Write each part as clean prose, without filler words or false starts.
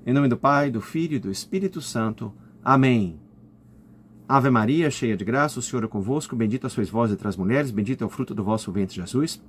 Em nome do Pai, do Filho e do Espírito Santo. Amém. Ave Maria, cheia de graça, o Senhor é convosco. Bendita sois vós entre as mulheres, bendito é o fruto do vosso ventre, Jesus.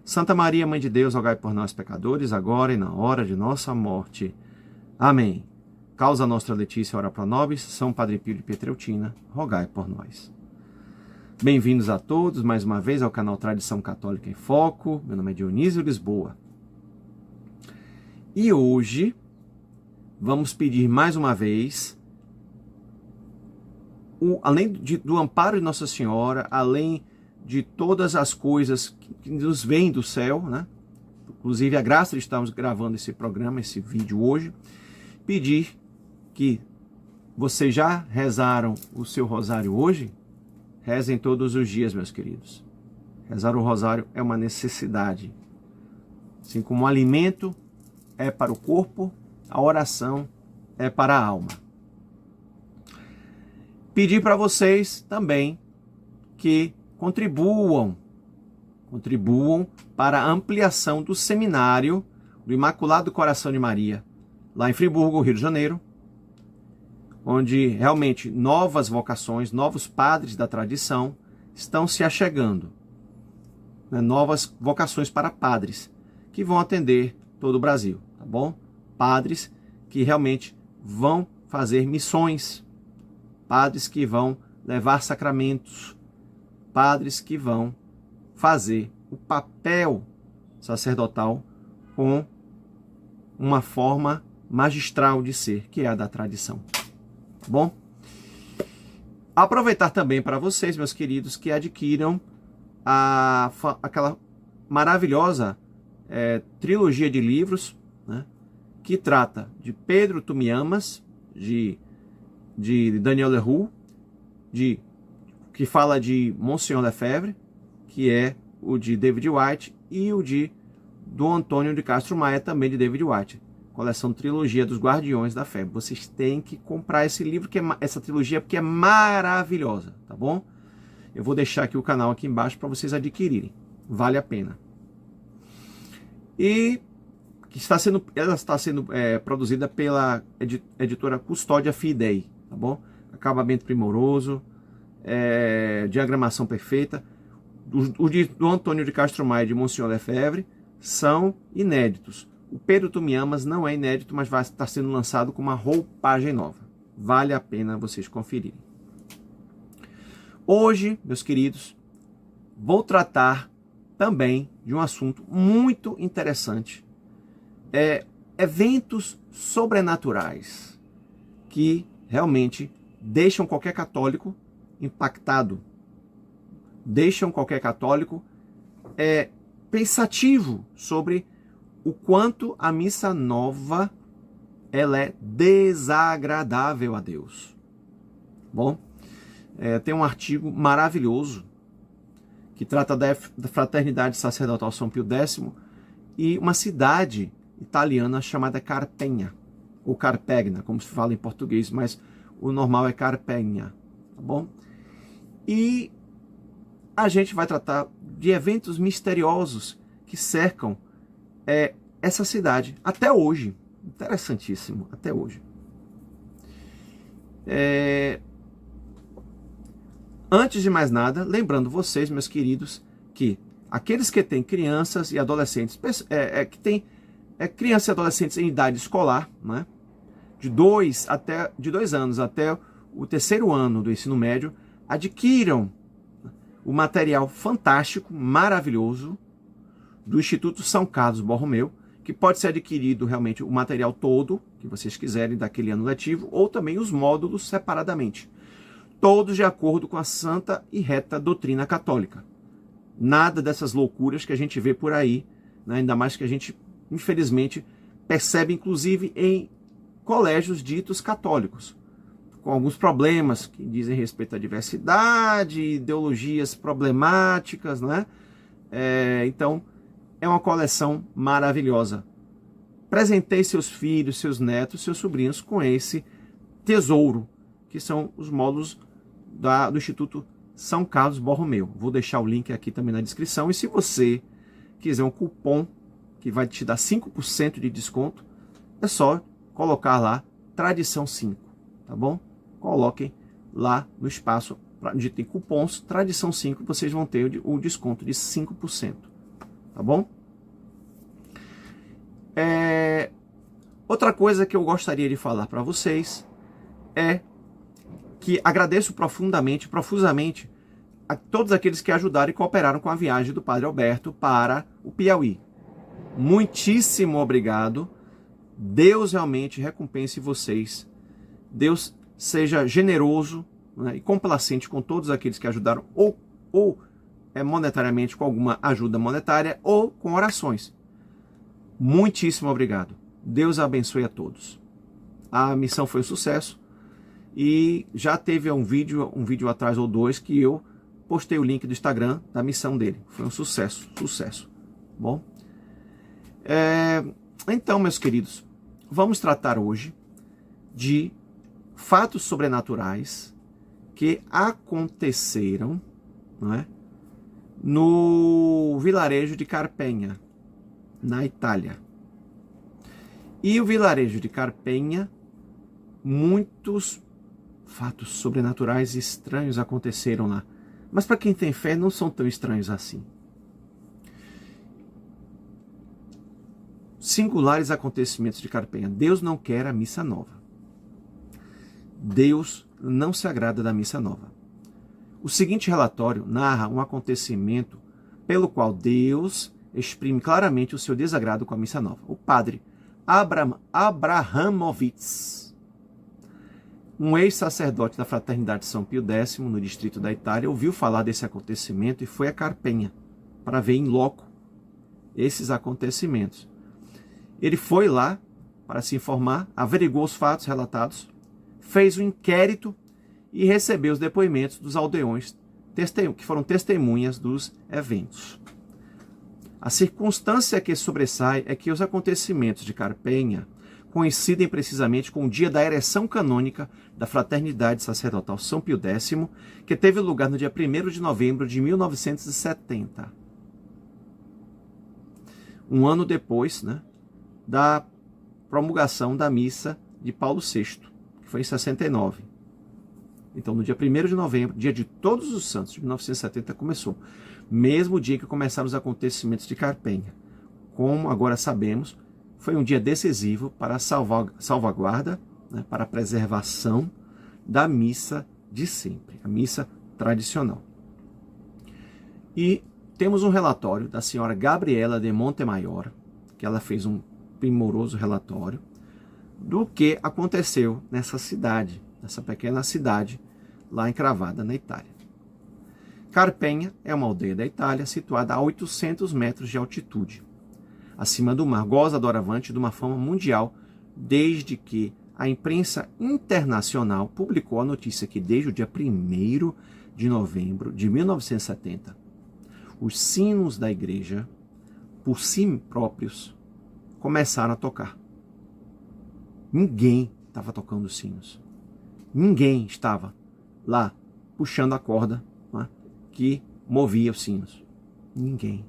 Santa Maria, Mãe de Deus, rogai por nós, pecadores, agora e na hora de nossa morte. Amém. Causa nostra Letícia, ora pro nobis. São Padre Pio de Pietreutina, rogai por nós. Bem-vindos a todos, mais uma vez, ao canal Tradição Católica em Foco. Meu nome é Dionísio Lisboa. E hoje vamos pedir mais uma vez, além do amparo de Nossa Senhora, além de todas as coisas que nos vêm do céu, né? Inclusive a graça de estarmos gravando esse programa, esse vídeo hoje, pedir que vocês já rezaram o seu rosário hoje? Rezem todos os dias, meus queridos. Rezar o rosário é uma necessidade. Assim como o alimento é para o corpo, a oração é para a alma. Pedir para vocês também que contribuam para a ampliação do seminário do Imaculado Coração de Maria, lá em Friburgo, Rio de Janeiro, onde realmente novas vocações, novos padres da tradição estão se achegando, né? Novas vocações para padres que vão atender todo o Brasil, tá bom? Padres que realmente vão fazer missões, padres que vão levar sacramentos, padres que vão fazer o papel sacerdotal com uma forma magistral de ser, que é a da tradição. Tá bom? Aproveitar também para vocês, meus queridos, que adquiram aquela maravilhosa trilogia de livros, né, que trata de Pedro Tu Me Amas, de Daniel Leroux, que fala de Monsignor Lefebvre, que é o de David White, e o do Antônio de Castro Maia, também de David White. Coleção Trilogia dos Guardiões da Fé. Vocês têm que comprar esse livro, essa trilogia, porque é maravilhosa, tá bom? Eu vou deixar aqui o canal aqui embaixo para vocês adquirirem. Vale a pena. E ela está sendo produzida pela editora Custódia Fidei, tá bom? Acabamento primoroso, diagramação perfeita. Do Antônio de Castro Maia e de Monsignor Lefebvre são inéditos. O Pedro Tu Me Amas não é inédito, mas vai estar sendo lançado com uma roupagem nova. Vale a pena vocês conferirem. Hoje, meus queridos, vou tratar também de um assunto muito interessante. Eventos sobrenaturais que realmente deixam qualquer católico impactado. Deixam qualquer católico pensativo sobre o quanto a missa nova ela é desagradável a Deus. Bom, tem um artigo maravilhoso que trata da Fraternidade Sacerdotal São Pio X e uma cidade italiana chamada Carpegna, ou Carpegna, como se fala em português, mas o normal é Carpegna, tá bom? E a gente vai tratar de eventos misteriosos que cercam essa cidade até hoje. Interessantíssimo, até hoje. Antes de mais nada, lembrando vocês, meus queridos, que aqueles que têm crianças e adolescentes, que têm crianças e adolescentes em idade escolar, né, de 2 anos até o terceiro ano do ensino médio, adquiram o material fantástico, maravilhoso, do Instituto São Carlos Borromeu, que pode ser adquirido realmente o material todo, que vocês quiserem, daquele ano letivo, ou também os módulos separadamente. Todos de acordo com a santa e reta doutrina católica. Nada dessas loucuras que a gente vê por aí, né? Ainda mais que a gente, infelizmente, percebe, inclusive, em colégios ditos católicos, com alguns problemas que dizem respeito à diversidade, ideologias problemáticas, né? Então, é uma coleção maravilhosa. Presentei seus filhos, seus netos, seus sobrinhos com esse tesouro, que são os módulos do Instituto São Carlos Borromeu. Vou deixar o link aqui também na descrição. E se você quiser um cupom que vai te dar 5% de desconto, é só colocar lá Tradição 5, tá bom? Coloquem lá no espaço onde tem cupons Tradição 5, vocês vão ter o desconto de 5%, tá bom? Outra coisa que eu gostaria de falar para vocês é que agradeço profusamente a todos aqueles que ajudaram e cooperaram com a viagem do Padre Alberto para o Piauí. Muitíssimo obrigado. Deus realmente recompense vocês. Deus seja generoso, né, e complacente com todos aqueles que ajudaram, ou monetariamente com alguma ajuda monetária, ou com orações. Muitíssimo obrigado. Deus abençoe a todos. A missão foi um sucesso e já teve um vídeo atrás ou dois que eu postei o link do Instagram da missão dele. Foi um sucesso. Bom, então, meus queridos, vamos tratar hoje de fatos sobrenaturais que aconteceram, não é, no vilarejo de Carpenha, na Itália. E o vilarejo de Carpenha, muitos fatos sobrenaturais estranhos aconteceram lá. Mas para quem tem fé, não são tão estranhos assim. Singulares acontecimentos de Carpenha. Deus não quer a missa nova. Deus não se agrada da missa nova. O seguinte relatório narra um acontecimento pelo qual Deus exprime claramente o seu desagrado com a missa nova. O padre Abrahamovitz, um ex-sacerdote da Fraternidade de São Pio X, no distrito da Itália, ouviu falar desse acontecimento e foi a Carpenha para ver em loco esses acontecimentos. Ele foi lá para se informar, averiguou os fatos relatados, fez um inquérito e recebeu os depoimentos dos aldeões que foram testemunhas dos eventos. A circunstância que sobressai é que os acontecimentos de Carpenha coincidem precisamente com o dia da ereção canônica da Fraternidade Sacerdotal São Pio X, que teve lugar no dia 1º de novembro de 1970. Um ano depois, né, da promulgação da missa de Paulo VI, que foi em 69. Então, no dia 1º de novembro, dia de Todos os Santos, de 1970, começou. Mesmo dia que começaram os acontecimentos de Carpenha. Como agora sabemos, foi um dia decisivo para a salvaguarda, né, para a preservação da missa de sempre, a missa tradicional. E temos um relatório da senhora Gabriela de Montemayor, que ela fez um primoroso relatório do que aconteceu nessa cidade, nessa pequena cidade lá encravada na Itália. Carpenha é uma aldeia da Itália situada a 800 metros de altitude, acima do mar, goza doravante de uma fama mundial desde que a imprensa internacional publicou a notícia que desde o dia 1º de novembro de 1970, os sinos da igreja, por si próprios, começaram a tocar. Ninguém estava tocando os sinos. Ninguém estava lá puxando a corda, né, que movia os sinos. Ninguém.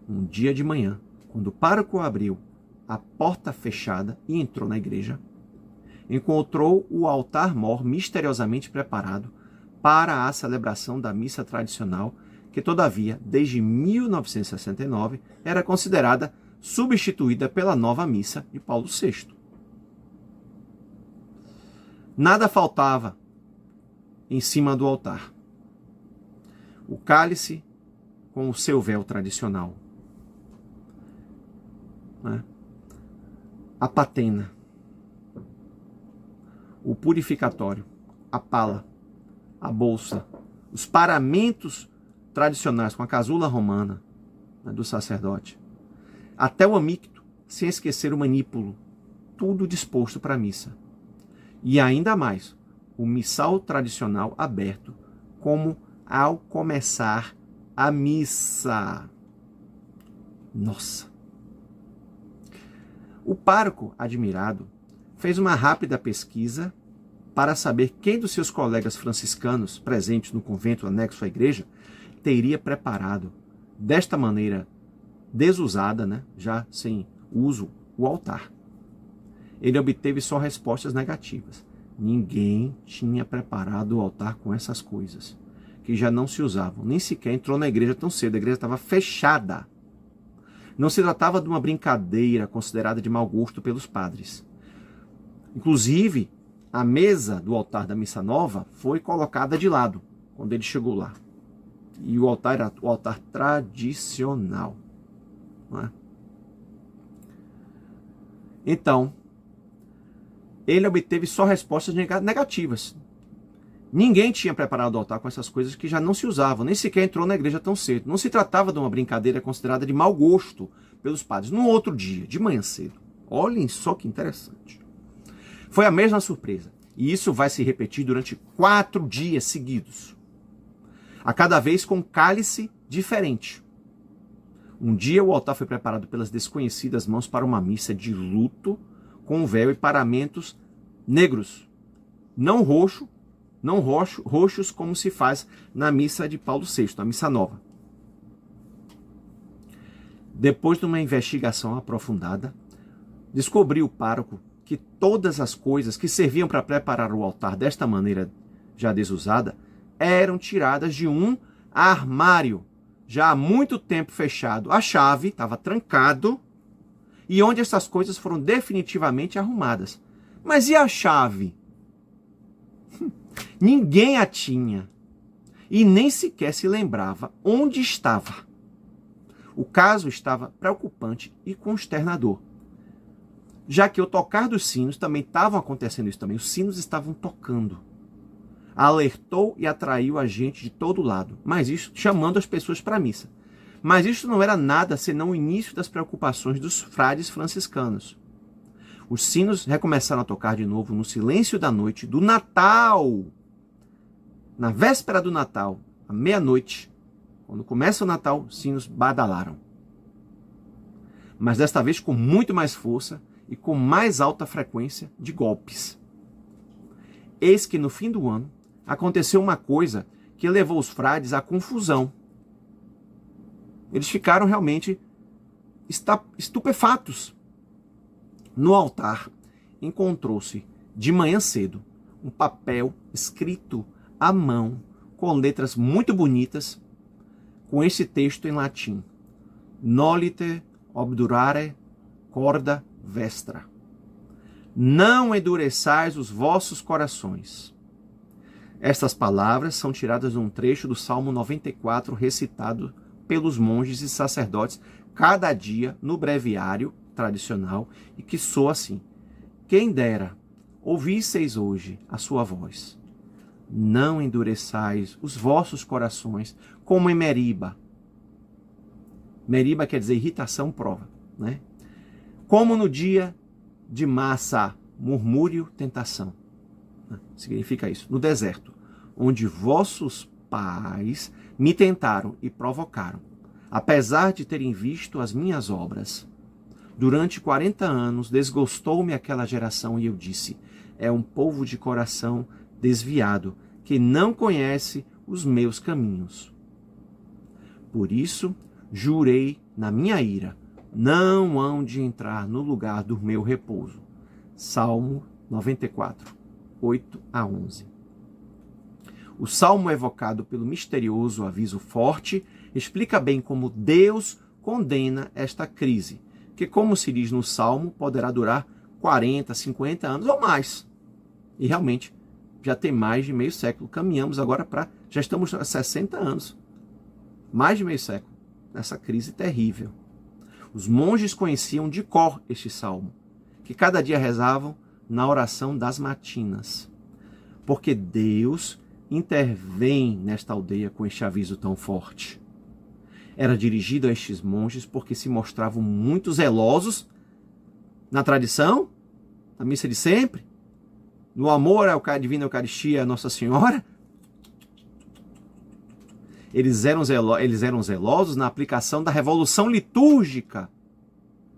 Um dia de manhã, quando o pároco abriu a porta fechada e entrou na igreja, encontrou o altar-mor misteriosamente preparado para a celebração da missa tradicional, que todavia, desde 1969, era considerada substituída pela nova missa de Paulo VI. Nada faltava em cima do altar. O cálice com o seu véu tradicional, né? A patena, o purificatório, a pala, a bolsa, os paramentos tradicionais com a casula romana, né, do sacerdote, até o amicto, sem esquecer o manípulo, tudo disposto para a missa. E ainda mais, o missal tradicional aberto, como ao começar a missa. Nossa! O pároco, admirado, fez uma rápida pesquisa para saber quem dos seus colegas franciscanos presentes no convento anexo à igreja teria preparado, desta maneira desusada, né, já sem uso, o altar. ele obteve só respostas negativas. Ninguém tinha preparado o altar com essas coisas, que já não se usavam. Nem sequer entrou na igreja tão cedo, a igreja estava fechada. Não se tratava de uma brincadeira considerada de mau gosto pelos padres. Inclusive, a mesa do altar da missa nova foi colocada de lado quando ele chegou lá. E o altar era o altar tradicional. Não é? Então, ele obteve só respostas negativas. Ninguém tinha preparado o altar com essas coisas que já não se usavam, nem sequer entrou na igreja tão cedo. Não se tratava de uma brincadeira considerada de mau gosto pelos padres. No outro dia, de manhã cedo. Olhem só que interessante. Foi a mesma surpresa. E isso vai se repetir durante 4 dias seguidos. A cada vez com um cálice diferente. Um dia o altar foi preparado pelas desconhecidas mãos para uma missa de luto, com véu e paramentos negros. Não roxos como se faz na missa de Paulo VI, na missa nova. Depois de uma investigação aprofundada, descobriu o pároco que todas as coisas que serviam para preparar o altar desta maneira já desusada eram tiradas de um armário, já há muito tempo fechado. A chave estava trancado e onde essas coisas foram definitivamente arrumadas. Mas e a chave? Ninguém a tinha e nem sequer se lembrava onde estava. O caso estava preocupante e consternador, já que o tocar dos sinos também estavam acontecendo isso também. Os sinos estavam tocando. Alertou e atraiu a gente de todo lado, mas isso chamando as pessoas para a missa. Mas isso não era nada senão o início das preocupações dos frades franciscanos. Os sinos recomeçaram a tocar de novo no silêncio da noite do Natal. Na véspera do Natal, à meia-noite, quando começa o Natal, os sinos badalaram. Mas desta vez com muito mais força e com mais alta frequência de golpes. Eis que no fim do ano, aconteceu uma coisa que levou os frades à confusão. Eles ficaram realmente estupefatos. No altar, encontrou-se, de manhã cedo, um papel escrito à mão, com letras muito bonitas, com esse texto em latim: Nolite obdurare corda vestra. Não endureçais os vossos corações. Estas palavras são tiradas de um trecho do Salmo 94, recitado pelos monges e sacerdotes cada dia no breviário tradicional, e que soa assim: quem dera ouvisseis hoje a sua voz. Não endureçais os vossos corações como em Meriba. Meriba quer dizer irritação, prova, né? Como no dia de Massa, murmúrio, tentação. Significa isso. No deserto, onde vossos pais me tentaram e provocaram, apesar de terem visto as minhas obras. Durante 40 anos desgostou-me aquela geração e eu disse: é um povo de coração desviado, que não conhece os meus caminhos. Por isso, jurei na minha ira: não hão de entrar no lugar do meu repouso. Salmo 94, 8 a 11. O salmo evocado pelo misterioso aviso forte explica bem como Deus condena esta crise, que, como se diz no salmo, poderá durar 40, 50 anos ou mais. E realmente, já tem mais de meio século. Caminhamos agora já estamos há 60 anos. Mais de meio século. Nessa crise terrível. Os monges conheciam de cor este salmo, que cada dia rezavam na oração das matinas. Porque Deus intervém nesta aldeia com este aviso tão forte. Era dirigido a estes monges porque se mostravam muito zelosos na tradição, na missa de sempre, no amor à divina Eucaristia, a Nossa Senhora. Eles eram zelosos na aplicação da revolução litúrgica.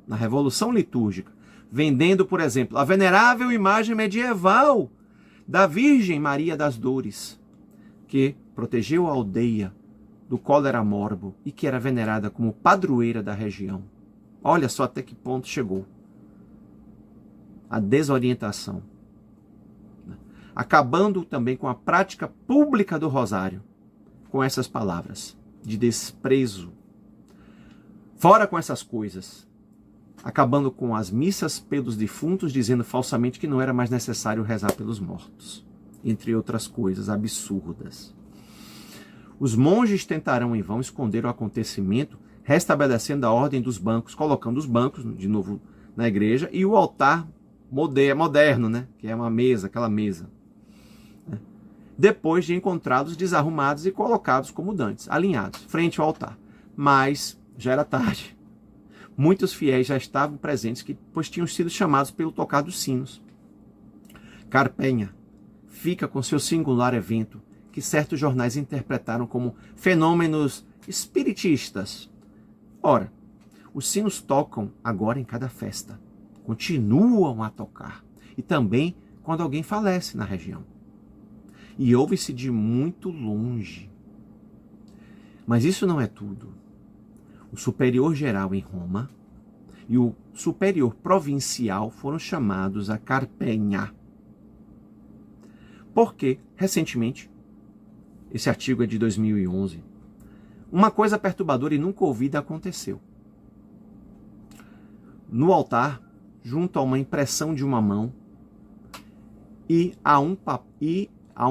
Na revolução litúrgica. Vendendo, por exemplo, a venerável imagem medieval da Virgem Maria das Dores, que protegeu a aldeia do cólera morbo e que era venerada como padroeira da região. Olha só até que ponto chegou. a desorientação, acabando também com a prática pública do rosário, com essas palavras de desprezo. Fora com essas coisas, acabando com as missas pelos defuntos, dizendo falsamente que não era mais necessário rezar pelos mortos, entre outras coisas absurdas. Os monges tentarão em vão esconder o acontecimento, restabelecendo a ordem dos bancos, colocando os bancos de novo na igreja e o altar moderno, né? Que é uma mesa, aquela mesa. Depois de encontrados desarrumados e colocados como dantes, alinhados, frente ao altar. Mas já era tarde. Muitos fiéis já estavam presentes, pois tinham sido chamados pelo tocar dos sinos. Carpenha fica com seu singular evento, que certos jornais interpretaram como fenômenos espiritistas. Ora, os sinos tocam agora em cada festa, continuam a tocar, e também quando alguém falece na região. E ouve-se de muito longe. Mas isso não é tudo. O superior geral em Roma e o superior provincial foram chamados a Carpenha. Porque, recentemente, esse artigo é de 2011, uma coisa perturbadora e nunca ouvida aconteceu. No altar, junto a uma impressão de uma mão e a um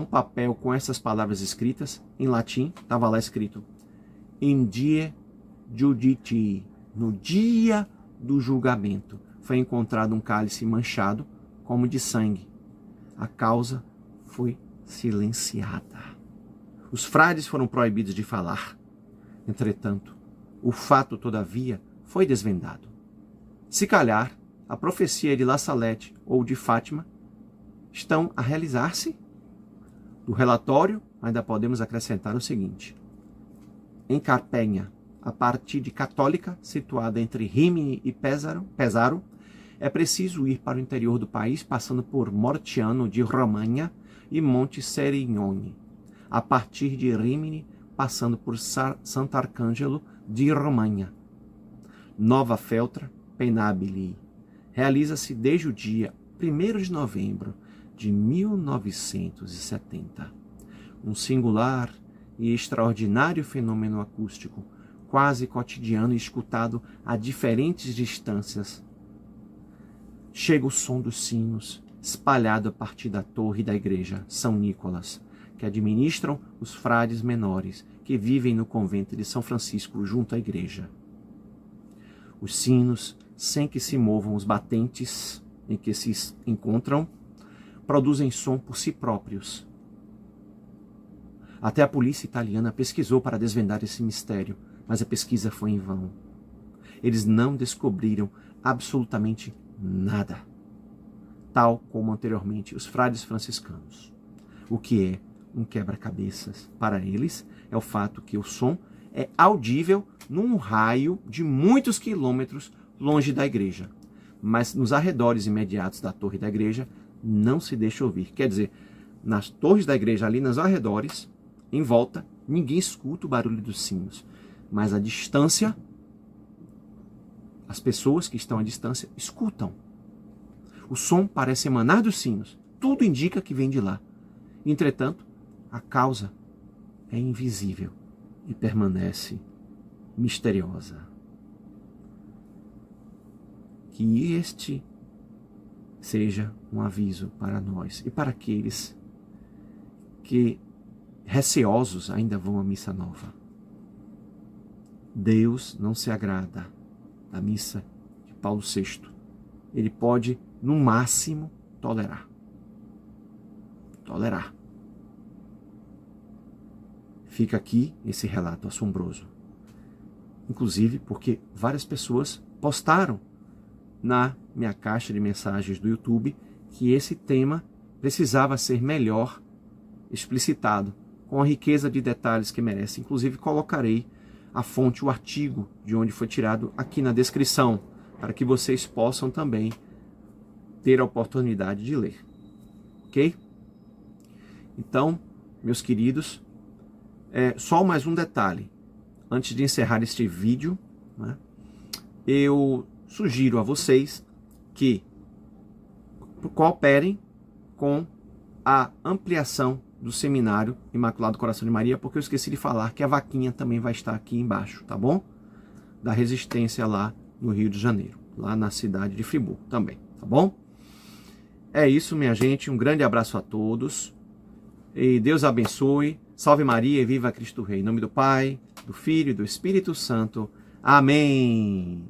papel com essas palavras escritas em latim, estava lá escrito In die judicii, no dia do julgamento, foi encontrado um cálice manchado como de sangue. A causa foi silenciada. Os frades foram proibidos de falar. Entretanto, o fato, todavia, foi desvendado. Se calhar, a profecia de La Salette ou de Fátima estão a realizar-se? Do relatório, ainda podemos acrescentar o seguinte. Em Carpenha, a partide católica, situada entre Rimini e Pesaro, é preciso ir para o interior do país, passando por Mortiano de Romagna e Monte Serignone. A partir de Rimini, passando por Sant'Arcangelo di Romagna. Nova Feltra, Penabili. Realiza-se desde o dia 1º de novembro de 1970. Um singular e extraordinário fenômeno acústico, quase cotidiano e escutado a diferentes distâncias. Chega o som dos sinos, espalhado a partir da torre da igreja São Nicolas, que administram os frades menores que vivem no convento de São Francisco junto à igreja. Os sinos, sem que se movam os batentes em que se encontram, produzem som por si próprios. Até a polícia italiana pesquisou para desvendar esse mistério, mas a pesquisa foi em vão. Eles não descobriram absolutamente nada, tal como anteriormente os frades franciscanos. O que é um quebra-cabeças para eles é o fato que o som é audível num raio de muitos quilômetros longe da igreja, mas nos arredores imediatos da torre da igreja não se deixa ouvir. Quer dizer, nas torres da igreja, ali nos arredores, em volta, ninguém escuta o barulho dos sinos, mas à distância, as pessoas que estão à distância escutam. O som parece emanar dos sinos, tudo indica que vem de lá. Entretanto, a causa é invisível e permanece misteriosa. Que este seja um aviso para nós e para aqueles que receosos ainda vão à missa nova. Deus não se agrada da missa de Paulo VI. Ele pode, no máximo, tolerar. Fica aqui esse relato assombroso. Inclusive porque várias pessoas postaram na minha caixa de mensagens do YouTube que esse tema precisava ser melhor explicitado, com a riqueza de detalhes que merece. Inclusive colocarei a fonte, o artigo de onde foi tirado aqui na descrição, para que vocês possam também ter a oportunidade de ler. Ok? Então, meus queridos, só mais um detalhe. Antes de encerrar este vídeo, né, eu sugiro a vocês que cooperem com a ampliação do Seminário Imaculado Coração de Maria, porque eu esqueci de falar que a vaquinha também vai estar aqui embaixo, tá bom? Da Resistência lá no Rio de Janeiro, lá na cidade de Friburgo também, tá bom? É isso, minha gente, um grande abraço a todos, e Deus abençoe, salve Maria e viva Cristo Rei, em nome do Pai, do Filho e do Espírito Santo, amém!